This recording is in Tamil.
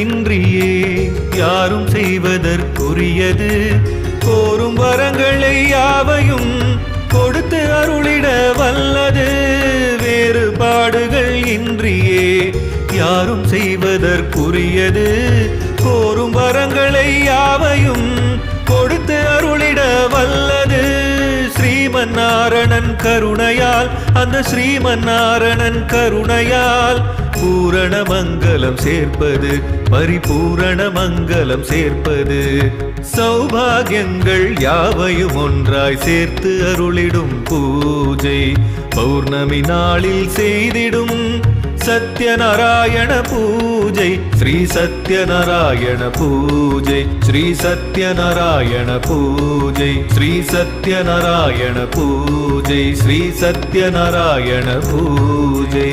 இன்றியே யாரும் செய்வதற்குரியது கோரும் வரங்களை யாவையும் கொடுத்து அருளிட வல்லது வேறுபாடுகள் இன்றியே யாரும் செய்வதற்குரியது கோரும் வரங்களை யாவையும் கொடுத்து அருளிட வல்லது ஸ்ரீமன்னாரணன் கருணையால் அந்த ஸ்ரீமன்னாரணன் கருணையால் பூரண மங்களம் சேர்ப்பது பரிபூரண மங்களம் சேர்ப்பது சௌபாகியங்கள் யாவையும் ஒன்றாய் சேர்த்து அருளிடும் பூஜை பௌர்ணமி நாளில் செய்திடும் சத்யநாராயண பூஜை ஸ்ரீ சத்யநாராயண பூஜை ஸ்ரீ சத்யநாராயண பூஜை ஸ்ரீ சத்யநாராயண பூஜை ஸ்ரீ சத்யநாராயண பூஜை